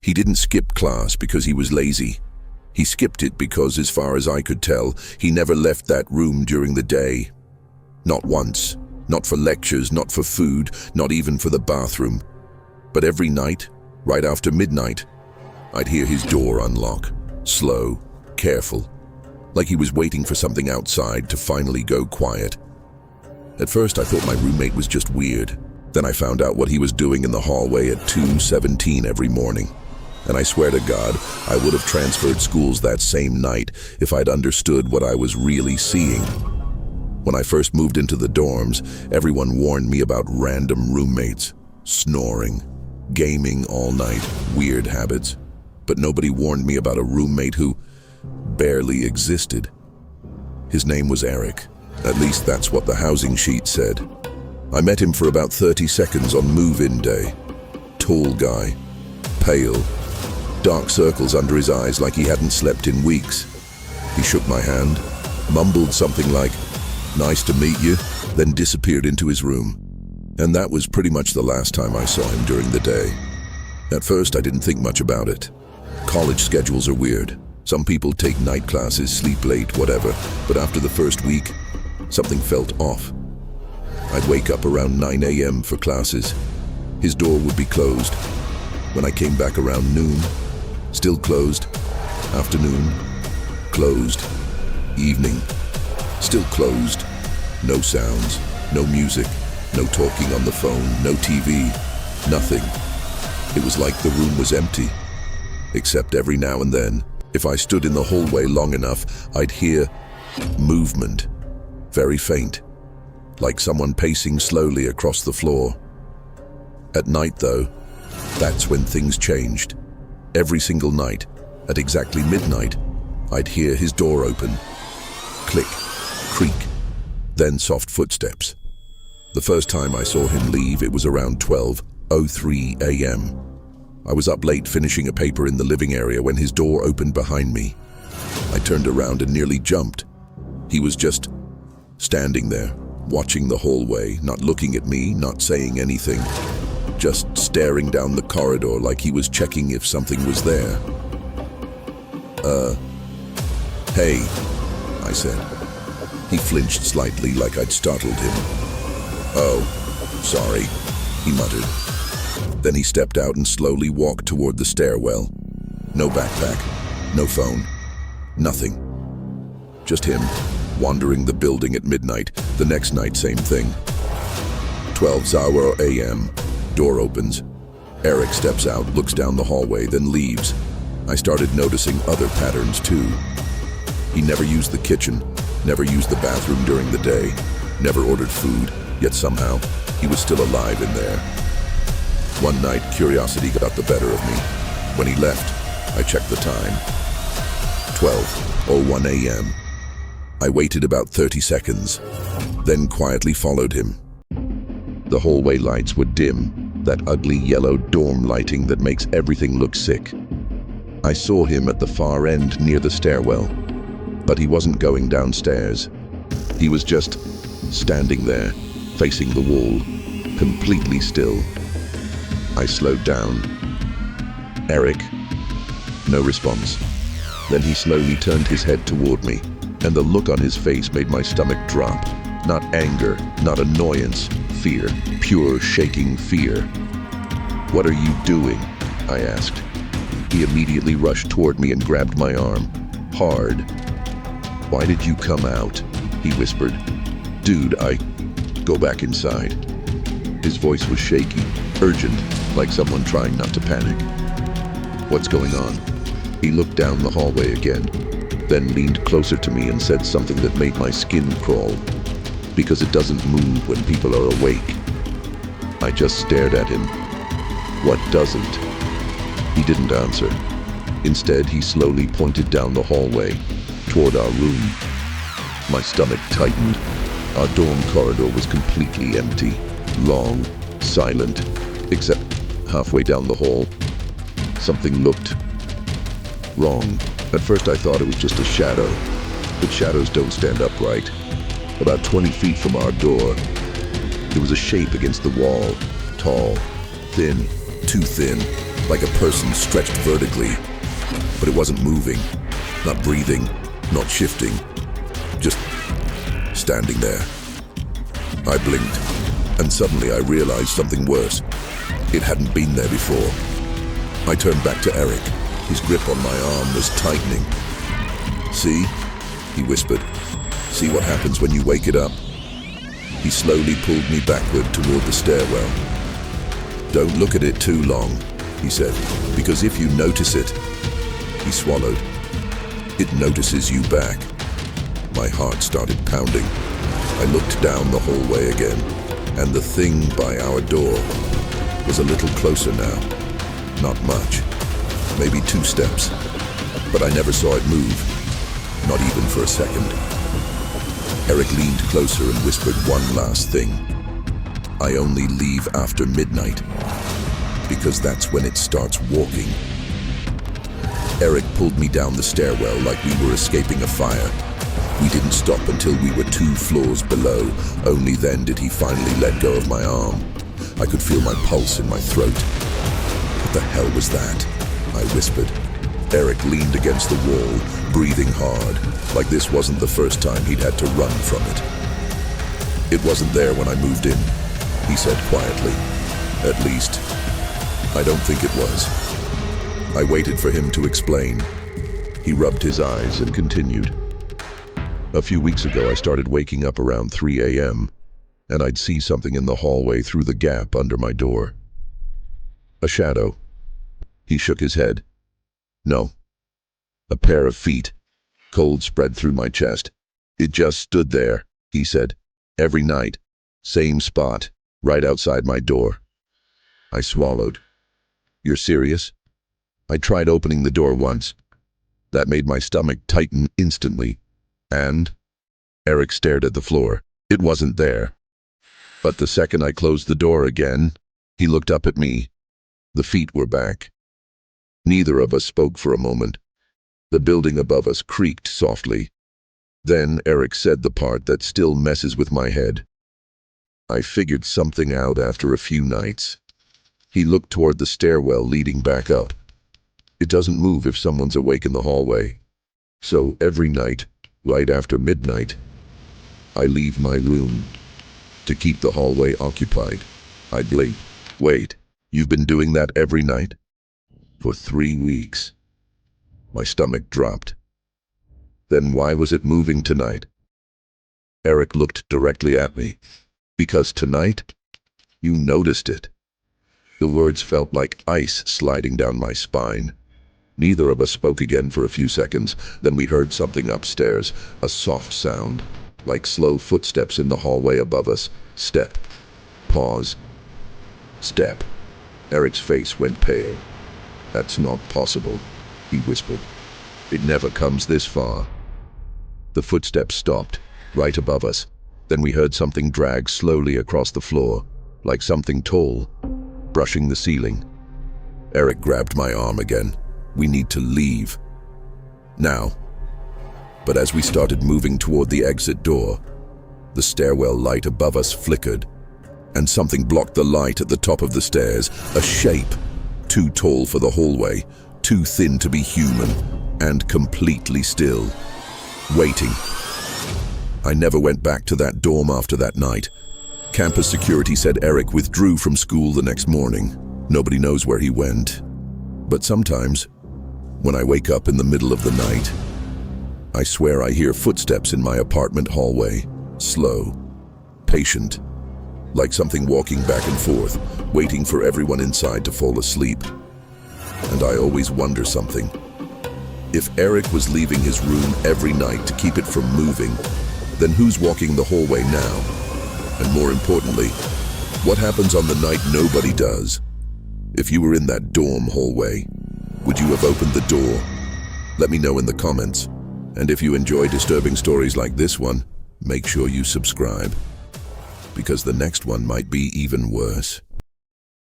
He didn't skip class because he was lazy. He skipped it because, as far as I could tell, he never left that room during the day. Not once. Not for lectures, not for food, not even for the bathroom. But every night, right after midnight, I'd hear his door unlock. Slow, careful, like he was waiting for something outside to finally go quiet. At first, I thought my roommate was just weird. Then I found out what he was doing in the hallway at 2:17 every morning. And I swear to God, I would have transferred schools that same night if I'd understood what I was really seeing. When I first moved into the dorms, everyone warned me about random roommates, snoring, gaming all night, weird habits. But nobody warned me about a roommate who barely existed. His name was Eric. At least that's what the housing sheet said. I met him for about 30 seconds on move-in day. Tall guy, pale, dark circles under his eyes like he hadn't slept in weeks. He shook my hand, mumbled something like, "Nice to meet you," then disappeared into his room. And that was pretty much the last time I saw him during the day. At first, I didn't think much about it. College schedules are weird. Some people take night classes, sleep late, whatever. But after the first week, something felt off. I'd wake up around 9 a.m. for classes. His door would be closed. When I came back around noon, still closed. Afternoon, closed. Evening, still closed. No sounds, no music, no talking on the phone, no TV, nothing. It was like the room was empty. Except every now and then, if I stood in the hallway long enough, I'd hear movement, very faint, like someone pacing slowly across the floor. At night, though, that's when things changed. Every single night, at exactly midnight, I'd hear his door open. Click, creak, then soft footsteps. The first time I saw him leave, it was around 12:03 a.m. I was up late finishing a paper in the living area when his door opened behind me. I turned around and nearly jumped. He was just standing there, watching the hallway, not looking at me, not saying anything, just staring down the corridor like he was checking if something was there. Hey, I said. He flinched slightly like I'd startled him. "Oh, sorry," he muttered. Then he stepped out and slowly walked toward the stairwell. No backpack, no phone, nothing. Just him, wandering the building at midnight. The next night, same thing. 12:00 a.m., door opens. Eric steps out, looks down the hallway, then leaves. I started noticing other patterns too. He never used the kitchen, never used the bathroom during the day, never ordered food, yet somehow he was still alive in there. One night, curiosity got the better of me. When he left, I checked the time. 12:01 a.m. I waited about 30 seconds, then quietly followed him. The hallway lights were dim, that ugly yellow dorm lighting that makes everything look sick. I saw him at the far end near the stairwell, but he wasn't going downstairs. He was just standing there, facing the wall, completely still. I slowed down. "Eric?" No response. Then he slowly turned his head toward me, and the look on his face made my stomach drop. Not anger, not annoyance, fear, pure shaking fear. "What are you doing?" I asked. He immediately rushed toward me and grabbed my arm, hard. "Why did you come out?" he whispered. "Dude, go back inside." His voice was shaky, urgent, like someone trying not to panic. "What's going on?" He looked down the hallway again, then leaned closer to me and said something that made my skin crawl. "Because it doesn't move when people are awake." I just stared at him. "What doesn't?" He didn't answer. Instead, he slowly pointed down the hallway, toward our room. My stomach tightened. Our dorm corridor was completely empty, long, silent, except halfway down the hall. Something looked wrong. At first I thought it was just a shadow, but shadows don't stand upright. About 20 feet from our door, there was a shape against the wall, tall, thin, too thin, like a person stretched vertically. But it wasn't moving, not breathing, not shifting, just standing there. I blinked, and suddenly I realized something worse. It hadn't been there before. I turned back to Eric. His grip on my arm was tightening. "See?" he whispered. "See what happens when you wake it up?" He slowly pulled me backward toward the stairwell. "Don't look at it too long," he said, "because if you notice it," he swallowed, "it notices you back." My heart started pounding. I looked down the hallway again, and the thing by our door was a little closer now. Not much, maybe 2 steps, but I never saw it move, not even for a second. Eric leaned closer and whispered one last thing. "I only leave after midnight, because that's when it starts walking." Eric pulled me down the stairwell like we were escaping a fire. We didn't stop until we were 2 floors below. Only then did he finally let go of my arm. I could feel my pulse in my throat. "What the hell was that?" I whispered. Eric leaned against the wall, breathing hard, like this wasn't the first time he'd had to run from it. "It wasn't there when I moved in," he said quietly. "At least, I don't think it was." I waited for him to explain. He rubbed his eyes and continued. "A few weeks ago, I started waking up around 3 a.m., and I'd see something in the hallway through the gap under my door. A shadow." He shook his head. "No. A pair of feet." Cold spread through my chest. "It just stood there," he said. "Every night. Same spot, right outside my door." I swallowed. "You're serious?" "I tried opening the door once. That made my stomach tighten instantly. And?" Eric stared at the floor. "It wasn't there. But the second I closed the door again," he looked up at me. "The feet were back." Neither of us spoke for a moment. The building above us creaked softly. Then Eric said the part that still messes with my head. "I figured something out after a few nights." He looked toward the stairwell leading back up. "It doesn't move if someone's awake in the hallway. So every night, right after midnight, I leave my room to keep the hallway occupied." I blinked. "Wait, you've been doing that every night?" "For 3 weeks." My stomach dropped. "Then why was it moving tonight?" Eric looked directly at me. "Because tonight, you noticed it." The words felt like ice sliding down my spine. Neither of us spoke again for a few seconds. Then we heard something upstairs, a soft sound, like slow footsteps in the hallway above us. Step. Pause. Step. Eric's face went pale. "That's not possible," he whispered. "It never comes this far." The footsteps stopped, right above us. Then we heard something drag slowly across the floor, like something tall, brushing the ceiling. Eric grabbed my arm again. "We need to leave. Now." But as we started moving toward the exit door, the stairwell light above us flickered, and something blocked the light at the top of the stairs. A shape, too tall for the hallway, too thin to be human, and completely still, waiting. I never went back to that dorm after that night. Campus security said Eric withdrew from school the next morning. Nobody knows where he went. But sometimes, when I wake up in the middle of the night, I swear I hear footsteps in my apartment hallway, slow, patient, like something walking back and forth, waiting for everyone inside to fall asleep. And I always wonder something. If Eric was leaving his room every night to keep it from moving, then who's walking the hallway now? And more importantly, what happens on the night nobody does? If you were in that dorm hallway, would you have opened the door? Let me know in the comments. And if you enjoy disturbing stories like this one, make sure you subscribe, because the next one might be even worse.